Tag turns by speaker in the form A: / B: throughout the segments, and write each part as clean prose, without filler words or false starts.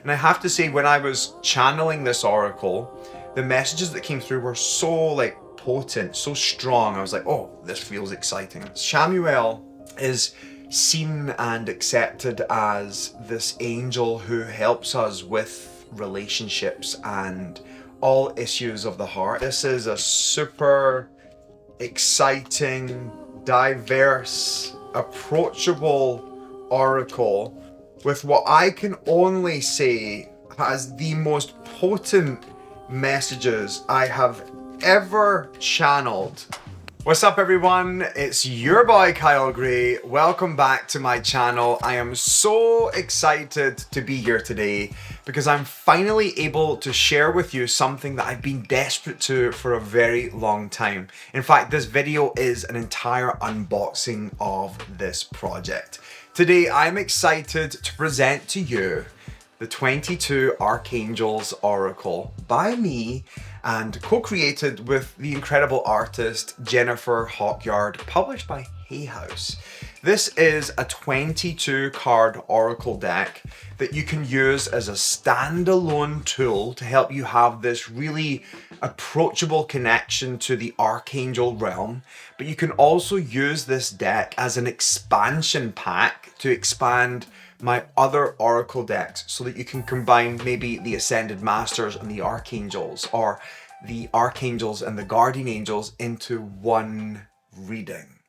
A: And I have to say, when I was channeling this oracle, the messages that came through were so like potent, so strong. I was like, oh, this feels exciting. Shamuel is seen and accepted as this angel who helps us with relationships and all issues of the heart. This is a super exciting, diverse, approachable oracle with what I can only say has the most potent messages I have ever channeled. What's up everyone, it's your boy Kyle Gray. Welcome back to my channel. I am so excited to be here today because I'm finally able to share with you something that I've been desperate to for a very long time. In fact, this video is an entire unboxing of this project. Today I'm excited to present to you the 22 Archangels Oracle by me and co-created with the incredible artist Jennifer Hawkyard, published by Hay House. This is a 22 card oracle deck that you can use as a standalone tool to help you have this really approachable connection to the Archangel realm. But you can also use this deck as an expansion pack to expand my other oracle decks so that you can combine maybe the Ascended Masters and the Archangels, or the Archangels and the Guardian Angels into one reading.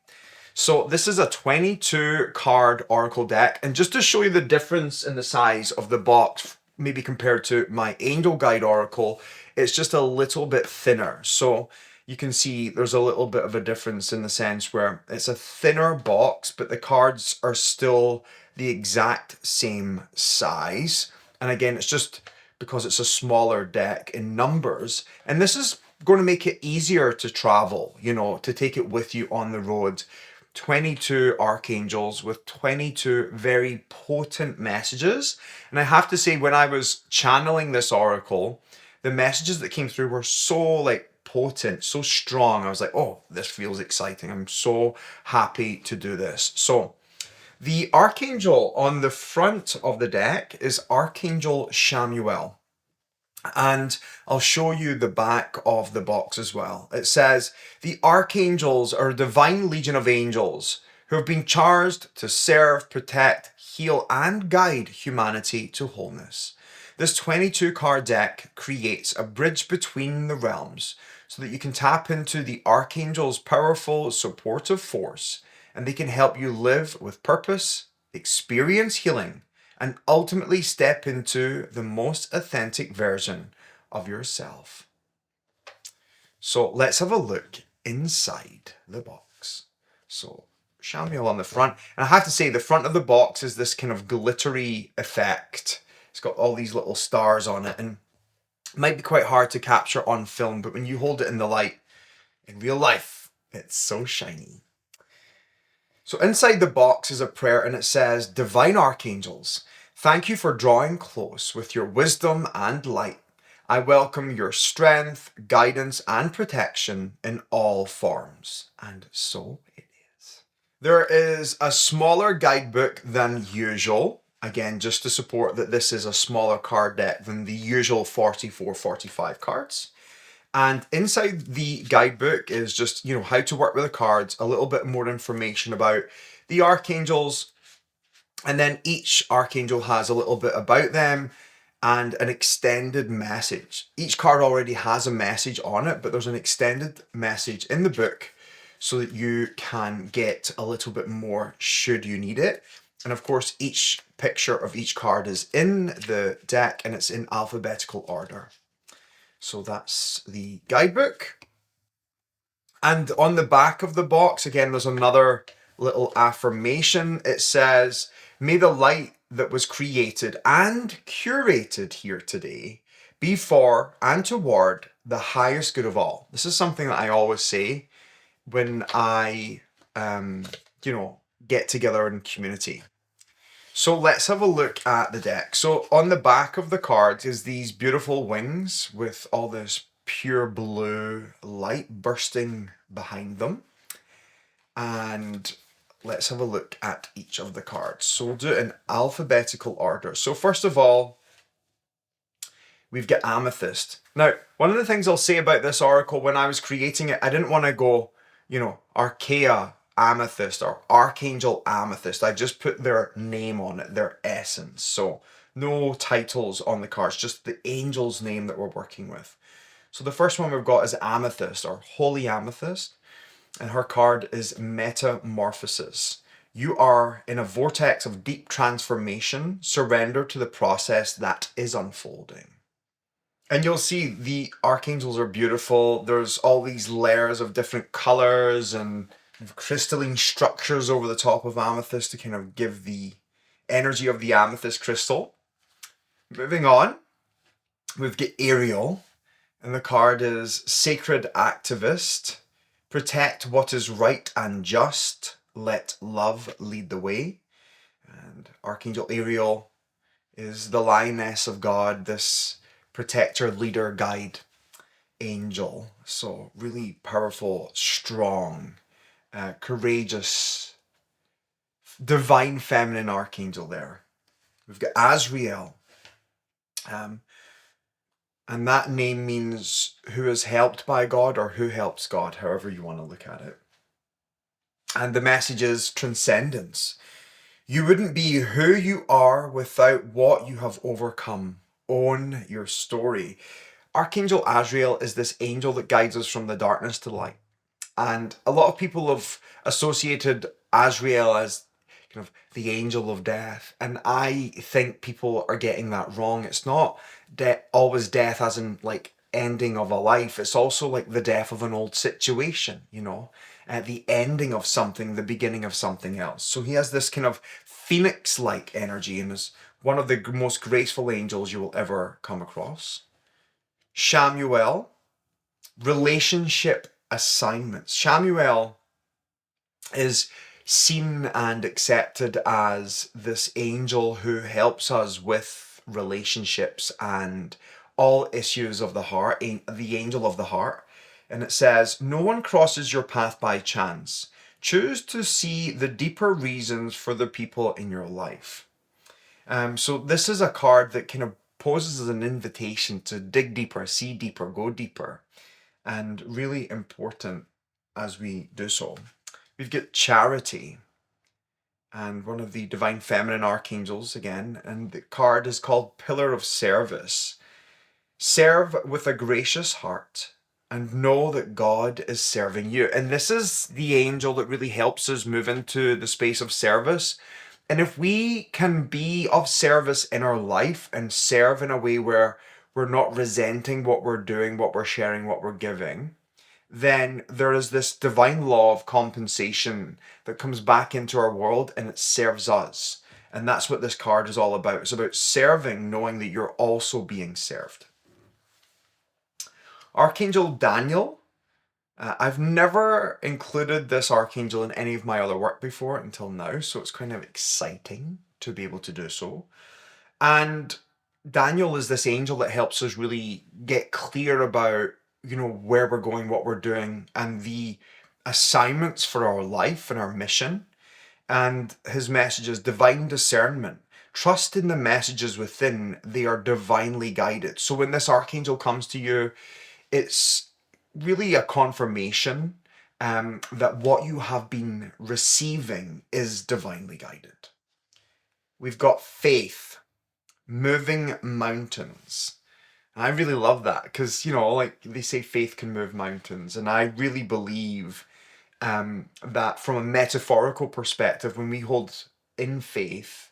A: So this is a 22 card oracle deck, and just to show you the difference in the size of the box maybe compared to my Angel Guide Oracle, it's just a little bit thinner. So you can see there's a little bit of a difference in the sense where it's a thinner box, but the cards are still the exact same size. And again, it's just because it's a smaller deck in numbers. And this is going to make it easier to travel, you know, to take it with you on the road. 22 archangels with 22 very potent messages. And I have to say, when I was channeling this oracle, the messages that came through were so like potent, so strong. I was like, oh, this feels exciting. I'm so happy to do this. So the archangel on the front of the deck is Archangel Shamuel. And I'll show you the back of the box as well. It says, the Archangels are a divine legion of angels who have been charged to serve, protect, heal, and guide humanity to wholeness. This 22 card deck creates a bridge between the realms so that you can tap into the Archangel's powerful supportive force, and they can help you live with purpose, experience healing, and ultimately step into the most authentic version of yourself. So let's have a look inside the box. So Shamuel on the front, and I have to say the front of the box is this kind of glittery effect. It's got all these little stars on it, and it might be quite hard to capture on film, but when you hold it in the light, in real life, it's so shiny. So inside the box is a prayer, and it says, Divine Archangels, thank you for drawing close with your wisdom and light. I welcome your strength, guidance, and protection in all forms. And so it is. There is a smaller guidebook than usual. Again, just to support that this is a smaller card deck than the usual 44-45 cards. And inside the guidebook is just, you know, how to work with the cards, a little bit more information about the archangels, and then each archangel has a little bit about them and an extended message. Each card already has a message on it, but there's an extended message in the book so that you can get a little bit more should you need it. And of course, each picture of each card is in the deck and it's in alphabetical order. So that's the guidebook. And on the back of the box, again, there's another little affirmation. It says, may the light that was created and curated here today be for and toward the highest good of all. This is something that I always say when I, get together in community. So let's have a look at the deck. So on the back of the card is these beautiful wings with all this pure blue light bursting behind them. And let's have a look at each of the cards. So we'll do it in alphabetical order. So first of all, we've got Amethyst. Now, one of the things I'll say about this oracle, when I was creating it, I didn't want to go, Archaea Amethyst or Archangel Amethyst. I just put their name on it, their essence. So no titles on the cards, just the angel's name that we're working with. So the first one we've got is Amethyst, or Holy Amethyst, and her card is Metamorphosis. You are in a vortex of deep transformation. Surrender to the process that is unfolding. And you'll see the archangels are beautiful. There's all these layers of different colors and crystalline structures over the top of amethyst to kind of give the energy of the amethyst crystal. Moving on, we've got Ariel, and the card is Sacred Activist. Protect what is right and just. Let love lead the way. And Archangel Ariel is the lioness of God, this protector, leader, guide angel. So really powerful, strong, courageous, divine feminine archangel there. We've got Azrael. And that name means who is helped by God or who helps God, however you want to look at it. And the message is transcendence. You wouldn't be who you are without what you have overcome. Own your story. Archangel Azrael is this angel that guides us from the darkness to light. And a lot of people have associated Azrael as kind of the angel of death. And I think people are getting that wrong. It's not always death as in like ending of a life. It's also like the death of an old situation, the ending of something, the beginning of something else. So he has this kind of phoenix-like energy and is one of the most graceful angels you will ever come across. Shamuel, relationship assignments. Shamuel is seen and accepted as this angel who helps us with relationships and all issues of the heart, the angel of the heart. And it says, no one crosses your path by chance. Choose to see the deeper reasons for the people in your life. So this is a card that kind of poses as an invitation to dig deeper, see deeper, go deeper, and really important as we do so. We've got Charity, and one of the divine feminine archangels again, and the card is called Pillar of Service. Serve with a gracious heart and know that God is serving you. And this is the angel that really helps us move into the space of service. And if we can be of service in our life and serve in a way where we're not resenting what we're doing, what we're sharing, what we're giving, then there is this divine law of compensation that comes back into our world and it serves us. And that's what this card is all about. It's about serving, knowing that you're also being served. Archangel Daniel. I've never included this archangel in any of my other work before until now, so it's kind of exciting to be able to do so. And Daniel is this angel that helps us really get clear about, where we're going, what we're doing, and the assignments for our life and our mission. And his message is divine discernment. Trust in the messages within, they are divinely guided. So when this archangel comes to you, it's really a confirmation that what you have been receiving is divinely guided. We've got Faith, moving mountains. And I really love that because, like they say faith can move mountains. And I really believe that from a metaphorical perspective, when we hold in faith,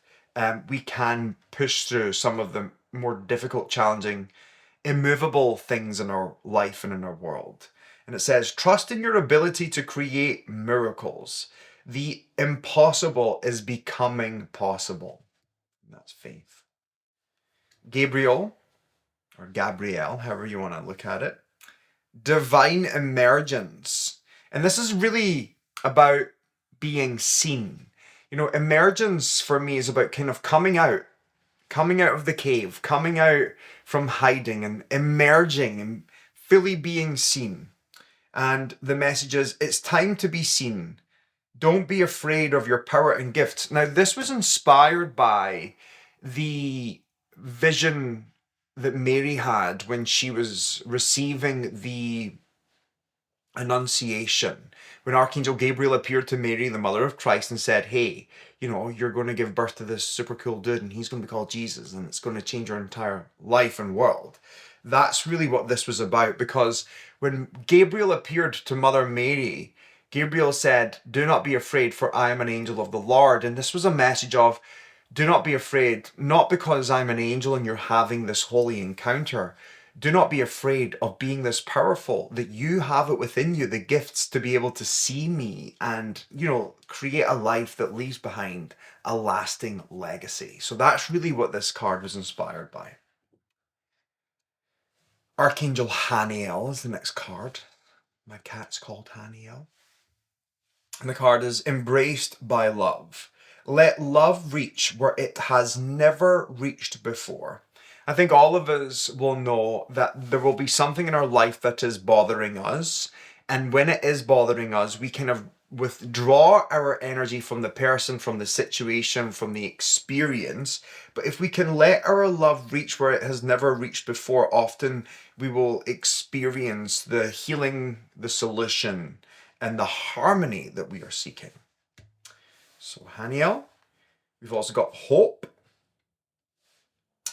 A: we can push through some of the more difficult, challenging, immovable things in our life and in our world. And it says, trust in your ability to create miracles. The impossible is becoming possible. And that's Faith. Gabriel, or Gabriel, however you want to look at it. Divine emergence. And this is really about being seen. Emergence for me is about kind of coming out of the cave, coming out from hiding and emerging and fully being seen. And the message is, it's time to be seen. Don't be afraid of your power and gifts. Now, this was inspired by the vision that Mary had when she was receiving the Annunciation, when Archangel Gabriel appeared to Mary, the mother of Christ, and said, hey, you're going to give birth to this super cool dude, and he's going to be called Jesus, and it's going to change your entire life and world. That's really what this was about, because when Gabriel appeared to Mother Mary, Gabriel said, do not be afraid, for I am an angel of the Lord. And this was a message of, do not be afraid, not because I'm an angel and you're having this holy encounter. Do not be afraid of being this powerful, that you have it within you, the gifts to be able to see me and, create a life that leaves behind a lasting legacy. So that's really what this card was inspired by. Archangel Haniel is the next card. My cat's called Haniel. And the card is embraced by love. Let love reach where it has never reached before. I think all of us will know that there will be something in our life that is bothering us. And when it is bothering us, we kind of withdraw our energy from the person, from the situation, from the experience. But if we can let our love reach where it has never reached before, often we will experience the healing, the solution, and the harmony that we are seeking. So Haniel, we've also got hope.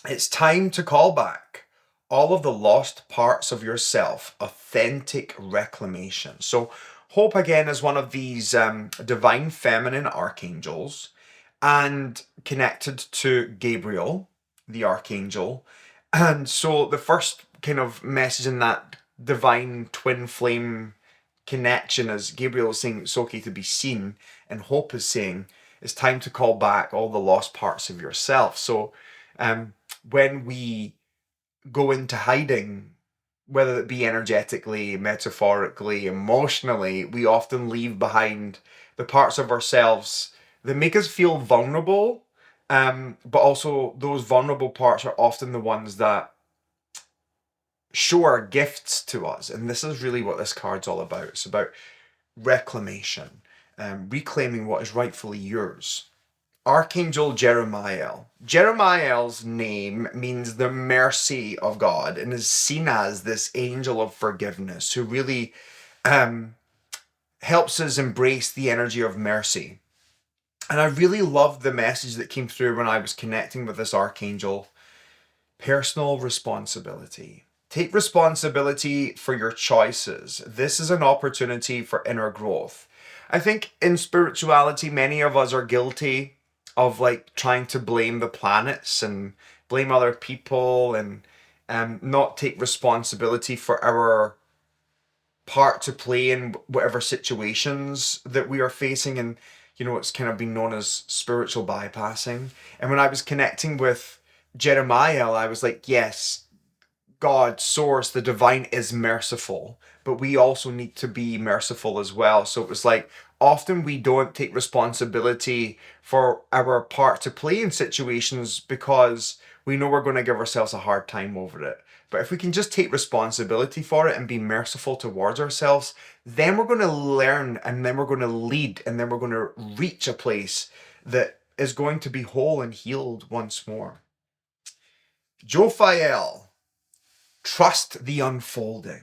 A: It's time to call back all of the lost parts of yourself, authentic reclamation. So hope again is one of these divine feminine archangels, and connected to Gabriel, the archangel. And so the first kind of message in that divine twin flame connection, as Gabriel is saying it's okay to be seen, and hope is saying it's time to call back all the lost parts of yourself. So when we go into hiding, whether it be energetically, metaphorically, emotionally, we often leave behind the parts of ourselves that make us feel vulnerable, but also those vulnerable parts are often the ones that show our gifts to us. And this is really what this card's all about. It's about reclamation, reclaiming what is rightfully yours. Archangel Jeremiel. Jeremiel's name means the mercy of God and is seen as this angel of forgiveness who really helps us embrace the energy of mercy. And I really loved the message that came through when I was connecting with this archangel. Personal responsibility. Take responsibility for your choices. This is an opportunity for inner growth. I think in spirituality, many of us are guilty of trying to blame the planets and blame other people and not take responsibility for our part to play in whatever situations that we are facing. And it's kind of been known as spiritual bypassing. And when I was connecting with Jeremiel, I was like, yes, God, source, the divine is merciful, but we also need to be merciful as well. So it was like, often we don't take responsibility for our part to play in situations because we know we're going to give ourselves a hard time over it. But if we can just take responsibility for it and be merciful towards ourselves, then we're going to learn, and then we're going to lead, and then we're going to reach a place that is going to be whole and healed once more. Jophiel. Trust the unfolding.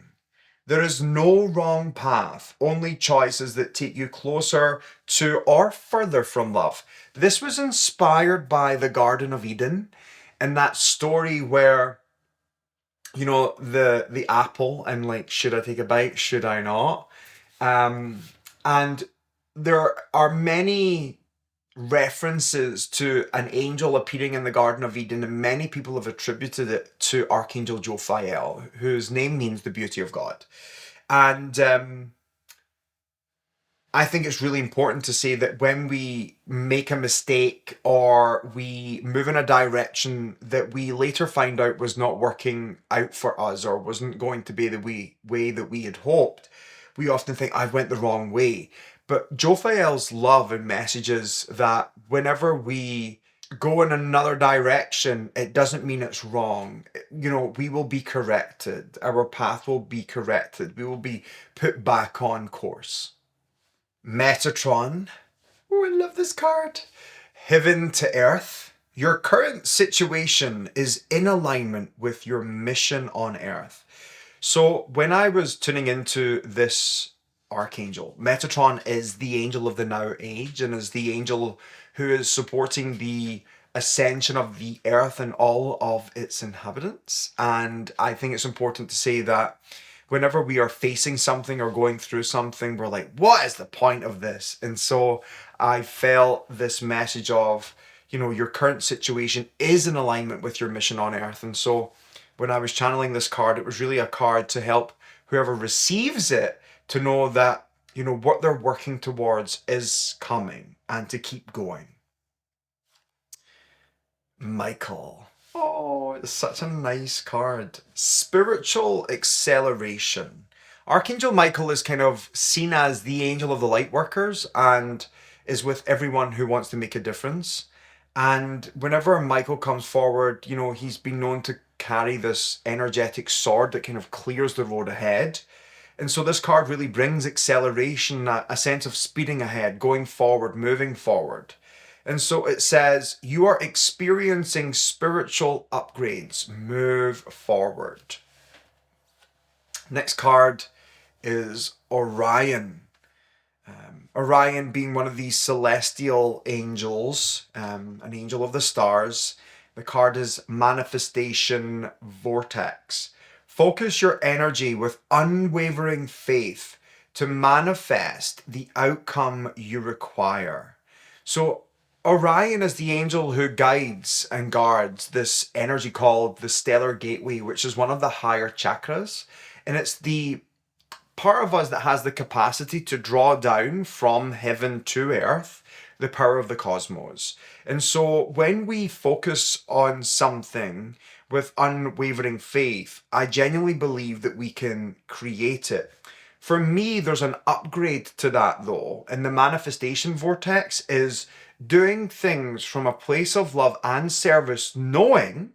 A: There is no wrong path, only choices that take you closer to or further from love. This was inspired by the Garden of Eden and that story where, the apple and should I take a bite? Should I not? And there are many references to an angel appearing in the Garden of Eden, and many people have attributed it to Archangel Jophiel, whose name means the beauty of God. And I think it's really important to say that when we make a mistake or we move in a direction that we later find out was not working out for us or wasn't going to be the way that we had hoped, we often think, I went the wrong way. But Jophiel's love and messages that whenever we go in another direction, it doesn't mean it's wrong. We will be corrected. Our path will be corrected. We will be put back on course. Metatron. Oh, I love this card. Heaven to earth. Your current situation is in alignment with your mission on earth. So when I was tuning into this archangel, Metatron is the angel of the now age and is the angel who is supporting the ascension of the earth and all of its inhabitants. And I think it's important to say that whenever we are facing something or going through something, we're like, what is the point of this? And so I felt this message of, your current situation is in alignment with your mission on earth. And so when I was channeling this card, it was really a card to help whoever receives it to know that, what they're working towards is coming and to keep going. Michael. Oh, it's such a nice card. Spiritual acceleration. Archangel Michael is kind of seen as the angel of the light workers and is with everyone who wants to make a difference. And whenever Michael comes forward, he's been known to carry this energetic sword that kind of clears the road ahead. And so this card really brings acceleration, a sense of speeding ahead, going forward, moving forward. And so it says, you are experiencing spiritual upgrades. Move forward. Next card is Orion. Orion being one of these celestial angels, an angel of the stars. The card is Manifestation Vortex. Focus your energy with unwavering faith to manifest the outcome you require. So Orion is the angel who guides and guards this energy called the stellar gateway, which is one of the higher chakras. And it's the part of us that has the capacity to draw down from heaven to earth the power of the cosmos. And so when we focus on something with unwavering faith, I genuinely believe that we can create it. For me, there's an upgrade to that though, and the manifestation vortex is doing things from a place of love and service, knowing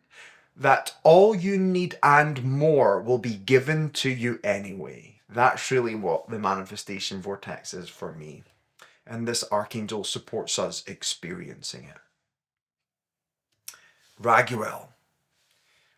A: that all you need and more will be given to you anyway. That's really what the manifestation vortex is for me. And this archangel supports us experiencing it. Raziel.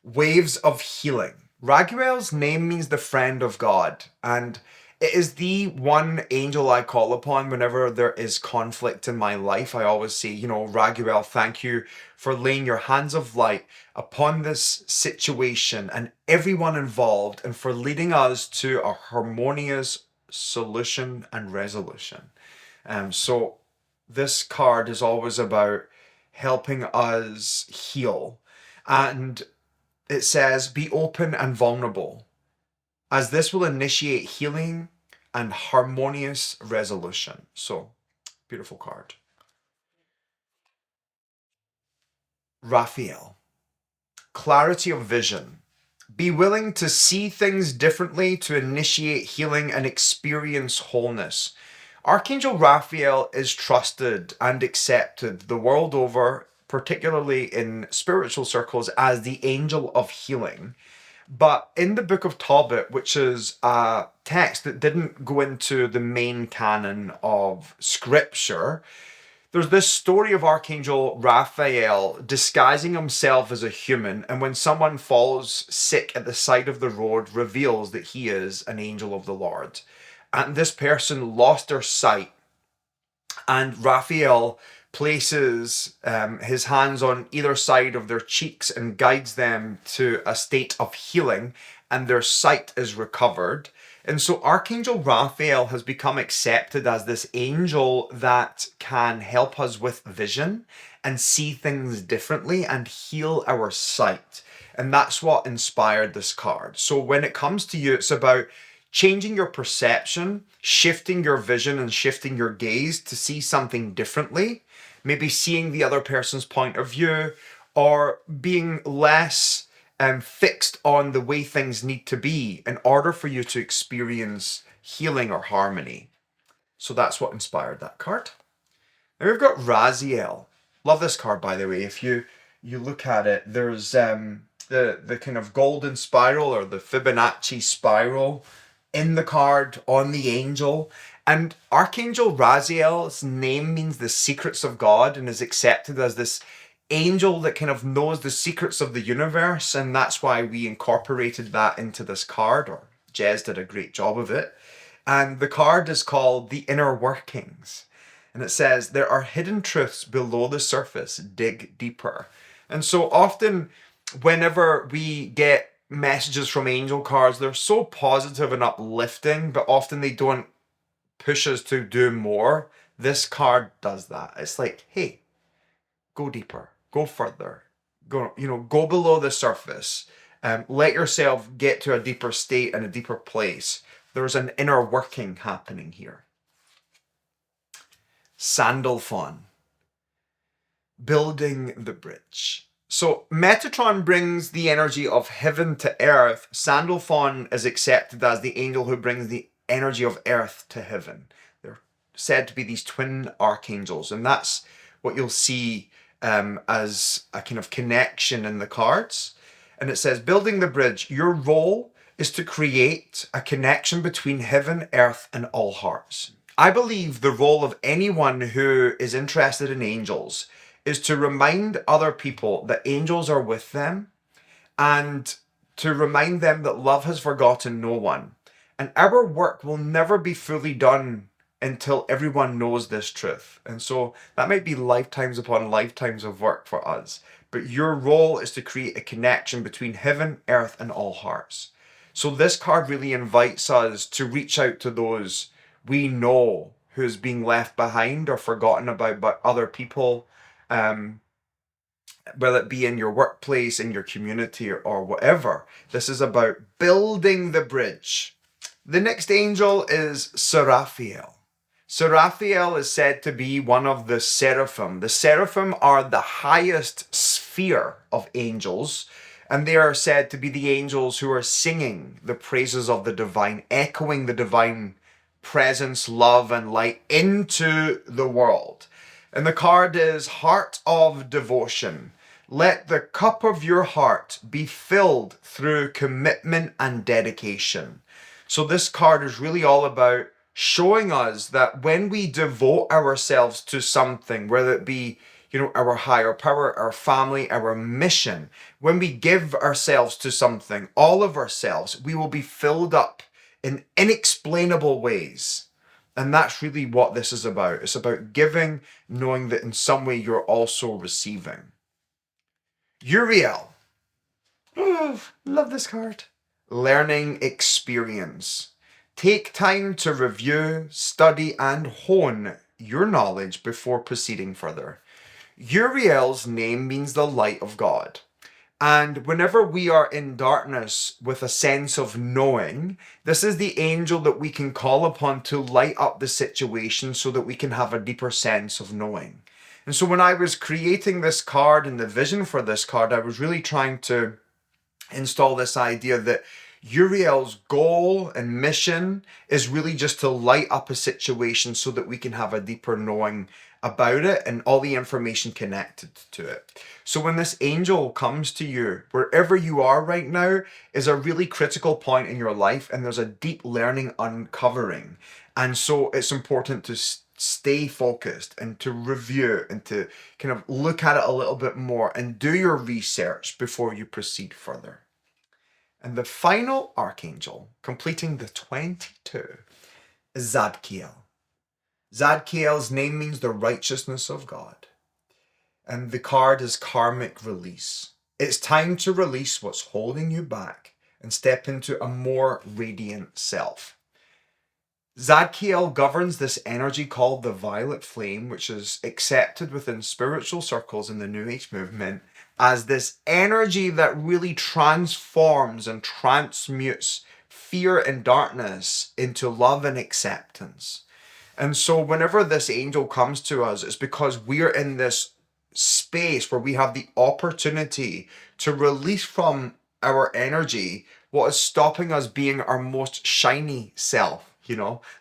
A: Waves of healing. Raziel's name means the friend of God, and it is the one angel I call upon whenever there is conflict in my life. I always say, Raziel, thank you for laying your hands of light upon this situation and everyone involved, and for leading us to a harmonious solution and resolution. So this card is always about helping us heal. And it says, be open and vulnerable, as this will initiate healing and harmonious resolution. So, beautiful card. Raziel. Clarity of vision. Be willing to see things differently to initiate healing and experience wholeness. Archangel Raziel is trusted and accepted the world over, particularly in spiritual circles, as the angel of healing. But in the Book of Tobit, which is a text that didn't go into the main canon of scripture, there's this story of Archangel Raziel disguising himself as a human, and when someone falls sick at the side of the road, reveals that he is an angel of the Lord. And this person lost their sight, and Raziel places his hands on either side of their cheeks and guides them to a state of healing, and their sight is recovered. And so Archangel Raziel has become accepted as this angel that can help us with vision and see things differently and heal our sight. And that's what inspired this card. So when it comes to you, it's about changing your perception, shifting your vision and shifting your gaze to see something differently, maybe seeing the other person's point of view, or being less fixed on the way things need to be in order for you to experience healing or harmony. So that's what inspired that card. Now we've got Raziel. Love this card, by the way. If you look at it, there's the kind of golden spiral or the Fibonacci spiral in the card on the angel. And Archangel Raziel's name means the secrets of God and is accepted as this angel that kind of knows the secrets of the universe, and that's why we incorporated that into this card, or Jez did a great job of it. And the card is called The Inner Workings. And it says, there are hidden truths below the surface, dig deeper. And so often, whenever we get messages from angel cards, they're so positive and uplifting, but often they don't push us to do more. This card does that. It's like, hey, go deeper, go further, go below the surface. Let yourself get to a deeper state and a deeper place. There's an inner working happening here. Sandalphon, building the bridge. So Metatron brings the energy of heaven to earth. Sandalphon is accepted as the angel who brings the energy of earth to heaven. They're said to be these twin archangels, and that's what you'll see as a kind of connection in the cards. And it says, building the bridge, your role is to create a connection between heaven, earth, and all hearts. I believe the role of anyone who is interested in angels is to remind other people that angels are with them, and to remind them that love has forgotten no one. And our work will never be fully done until everyone knows this truth. And so that might be lifetimes upon lifetimes of work for us. But your role is to create a connection between heaven, earth, and all hearts. So this card really invites us to reach out to those we know who's being left behind or forgotten about by other people, whether it be in your workplace, in your community, or whatever. This is about building the bridge. The next angel is Raziel. Raziel is said to be one of the seraphim. The seraphim are the highest sphere of angels, and they are said to be the angels who are singing the praises of the divine, echoing the divine presence, love, and light into the world. And the card is Heart of Devotion. Let the cup of your heart be filled through commitment and dedication. So this card is really all about showing us that when we devote ourselves to something, whether it be, our higher power, our family, our mission, when we give ourselves to something, all of ourselves, we will be filled up in inexplainable ways. And that's really what this is about. It's about giving, knowing that in some way you're also receiving. Uriel. Oh, love this card. Learning experience. Take time to review, study, and hone your knowledge before proceeding further. Uriel's name means the light of God. And whenever we are in darkness with a sense of knowing, this is the angel that we can call upon to light up the situation so that we can have a deeper sense of knowing. And so when I was creating this card and the vision for this card, I was really trying to install this idea that Uriel's goal and mission is really just to light up a situation so that we can have a deeper knowing about it and all the information connected to it. So when this angel comes to you, wherever you are right now is a really critical point in your life, and there's a deep learning uncovering. And so it's important to stay focused and to review and to kind of look at it a little bit more and do your research before you proceed further. And the final archangel, completing the 22, is Zadkiel. Zadkiel's name means the righteousness of God. And the card is karmic release. It's time to release what's holding you back and step into a more radiant self. Zadkiel governs this energy called the violet flame, which is accepted within spiritual circles in the New Age movement as this energy that really transforms and transmutes fear and darkness into love and acceptance. And so whenever this angel comes to us, it's because we're in this space where we have the opportunity to release from our energy what is stopping us being our most shiny self.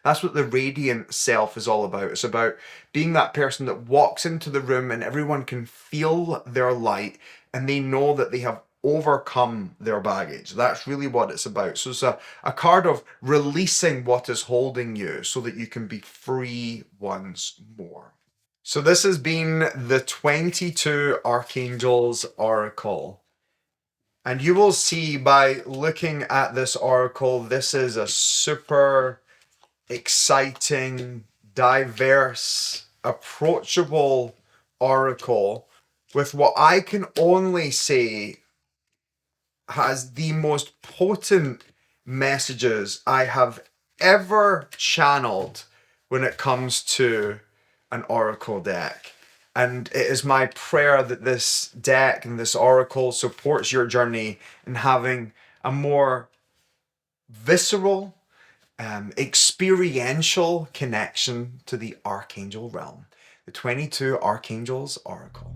A: That's what the radiant self is all about. It's about being that person that walks into the room and everyone can feel their light and they know that they have overcome their baggage. That's really what it's about. So it's a card of releasing what is holding you so that you can be free once more. So this has been the 22 Archangels Oracle. And you will see by looking at this oracle, this is a super exciting, diverse, approachable oracle with what I can only say has the most potent messages I have ever channeled when it comes to an oracle deck. And it is my prayer that this deck and this oracle supports your journey in having a more visceral, experiential connection to the Archangel realm. The 22 Archangels Oracle.